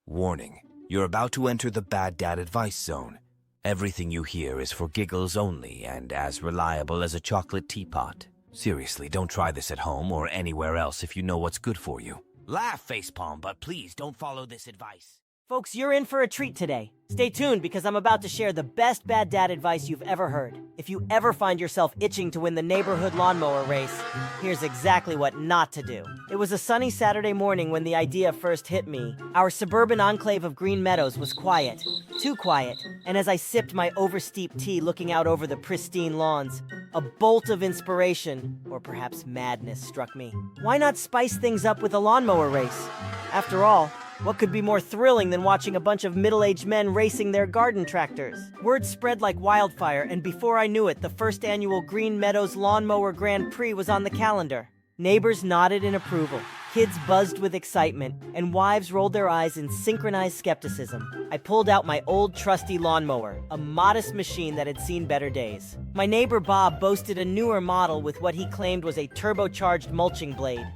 Warning, you're about to enter the bad dad advice zone. Everything you hear is for giggles only and as reliable as a chocolate teapot. Seriously, don't try this at home or anywhere else if you know what's good for you. Laugh, facepalm, but please don't follow this advice. Folks, you're in for a treat today. Stay tuned because I'm about to share the best bad dad advice you've ever heard. If you ever find yourself itching to win the neighborhood lawnmower race, here's exactly what not to do. It was a sunny Saturday morning when the idea first hit me. Our suburban enclave of Green Meadows was quiet, too quiet, and as I sipped my oversteeped tea looking out over the pristine lawns, a bolt of inspiration, or perhaps madness, struck me. Why not spice things up with a lawnmower race? After all, what could be more thrilling than watching a bunch of middle-aged men racing their garden tractors? Word spread like wildfire, and before I knew it, the first annual Green Meadows Lawnmower Grand Prix was on the calendar. Neighbors nodded in approval, kids buzzed with excitement, and wives rolled their eyes in synchronized skepticism. I pulled out my old trusty lawnmower, a modest machine that had seen better days. My neighbor Bob boasted a newer model with what he claimed was a turbocharged mulching blade.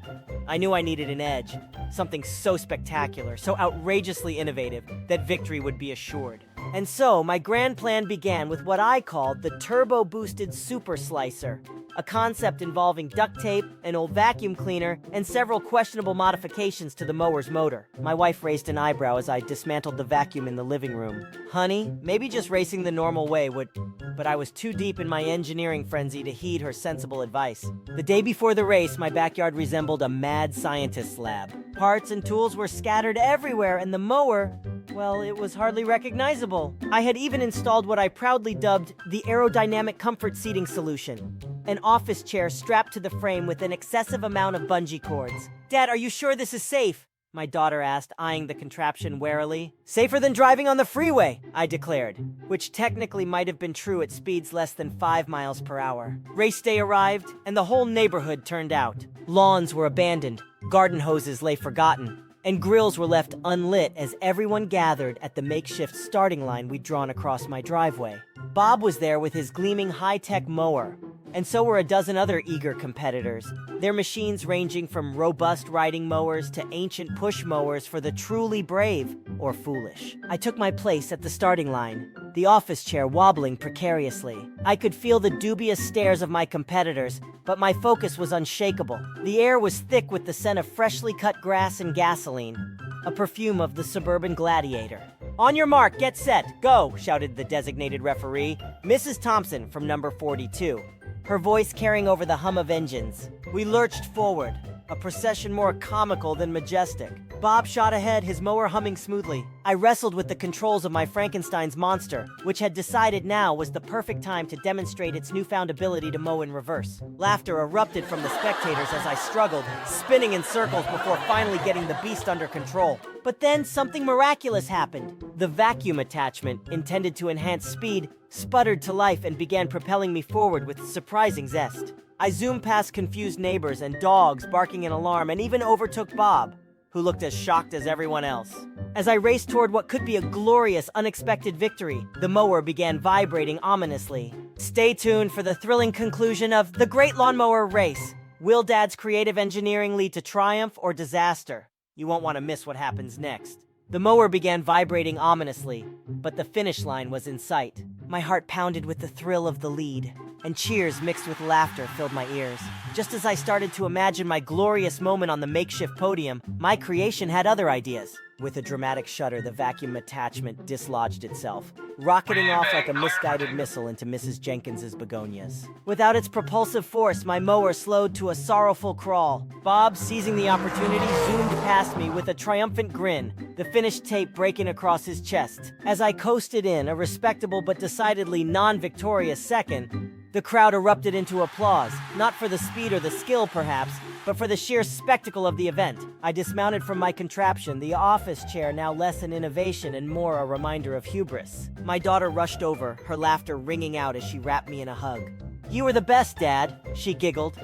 I knew I needed an edge, something so spectacular, so outrageously innovative, that victory would be assured. And so, my grand plan began with what I called the turbo-boosted super slicer, a concept involving duct tape, an old vacuum cleaner, and several questionable modifications to the mower's motor. My wife raised an eyebrow as I dismantled the vacuum in the living room. Honey, maybe just racing the normal way would... But I was too deep in my engineering frenzy to heed her sensible advice. The day before the race, my backyard resembled a mad scientist's lab. Parts and tools were scattered everywhere, and the mower, well, it was hardly recognizable. I had even installed what I proudly dubbed the aerodynamic comfort seating solution, an office chair strapped to the frame with an excessive amount of bungee cords. Dad, are you sure this is safe? My daughter asked, eyeing the contraption warily. Safer than driving on the freeway, I declared, which technically might have been true at speeds less than 5 miles per hour. Race day arrived, and the whole neighborhood turned out. Lawns were abandoned, garden hoses lay forgotten, and grills were left unlit as everyone gathered at the makeshift starting line we'd drawn across my driveway. Bob was there with his gleaming high-tech mower, and so were a dozen other eager competitors, their machines ranging from robust riding mowers to ancient push mowers for the truly brave or foolish. I took my place at the starting line, the office chair wobbling precariously. I could feel the dubious stares of my competitors, but my focus was unshakable. The air was thick with the scent of freshly cut grass and gasoline, a perfume of the suburban gladiator. On your mark, get set, go, shouted the designated referee, Mrs. Thompson from number 42. Her voice carrying over the hum of engines. We lurched forward, a procession more comical than majestic. Bob shot ahead, his mower humming smoothly. I wrestled with the controls of my Frankenstein's monster, which had decided now was the perfect time to demonstrate its newfound ability to mow in reverse. Laughter erupted from the spectators as I struggled, spinning in circles before finally getting the beast under control. But then something miraculous happened. The vacuum attachment, intended to enhance speed, sputtered to life and began propelling me forward with surprising zest. I zoomed past confused neighbors and dogs barking in alarm and even overtook Bob, who looked as shocked as everyone else. As I raced toward what could be a glorious, unexpected victory, the mower began vibrating ominously. Stay tuned for the thrilling conclusion of the Great Lawnmower Race. Will Dad's creative engineering lead to triumph or disaster? You won't want to miss what happens next. The mower began vibrating ominously, but the finish line was in sight. My heart pounded with the thrill of the lead, and cheers mixed with laughter filled my ears. Just as I started to imagine my glorious moment on the makeshift podium, my creation had other ideas. With a dramatic shudder, the vacuum attachment dislodged itself, rocketing off like a misguided missile into Mrs. Jenkins's begonias. Without its propulsive force, my mower slowed to a sorrowful crawl. Bob, seizing the opportunity, zoomed past me with a triumphant grin, the finished tape breaking across his chest. As I coasted in, a respectable but decidedly non-victorious second, the crowd erupted into applause, not for the speed or the skill perhaps, but for the sheer spectacle of the event. I dismounted from my contraption, the office chair now less an innovation and more a reminder of hubris. My daughter rushed over, her laughter ringing out as she wrapped me in a hug. "You were the best, Dad," she giggled,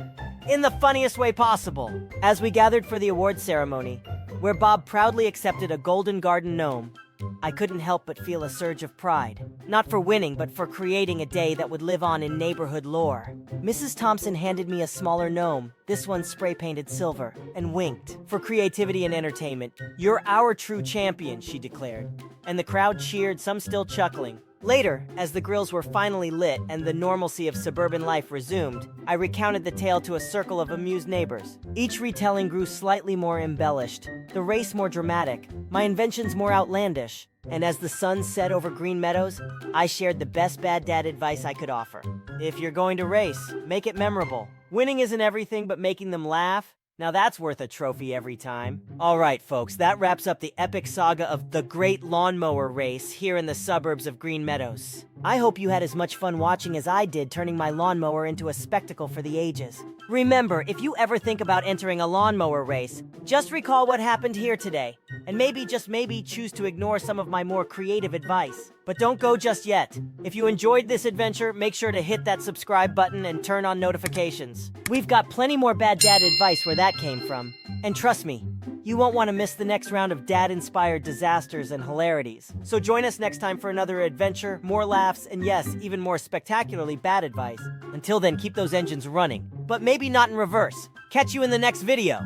in the funniest way possible. As we gathered for the award ceremony, where Bob proudly accepted a Golden Garden gnome, I couldn't help but feel a surge of pride. Not for winning, but for creating a day that would live on in neighborhood lore. Mrs. Thompson handed me a smaller gnome, this one spray-painted silver, and winked. For creativity and entertainment, you're our true champion, she declared. And the crowd cheered, some still chuckling. Later, as the grills were finally lit and the normalcy of suburban life resumed, I recounted the tale to a circle of amused neighbors. Each retelling grew slightly more embellished, the race more dramatic, my inventions more outlandish, and as the sun set over Green Meadows, I shared the best bad dad advice I could offer. If you're going to race, make it memorable. Winning isn't everything, but making them laugh, now that's worth a trophy every time. Alright folks, that wraps up the epic saga of the Great Lawnmower Race here in the suburbs of Green Meadows. I hope you had as much fun watching as I did turning my lawnmower into a spectacle for the ages. Remember, if you ever think about entering a lawnmower race, just recall what happened here today, and maybe, just maybe, choose to ignore some of my more creative advice. But don't go just yet. If you enjoyed this adventure, make sure to hit that subscribe button and turn on notifications. We've got plenty more bad dad advice where that came from. And trust me, you won't want to miss the next round of dad-inspired disasters and hilarities. So join us next time for another adventure, more laughs, and yes, even more spectacularly bad advice. Until then, keep those engines running, but maybe not in reverse. Catch you in the next video.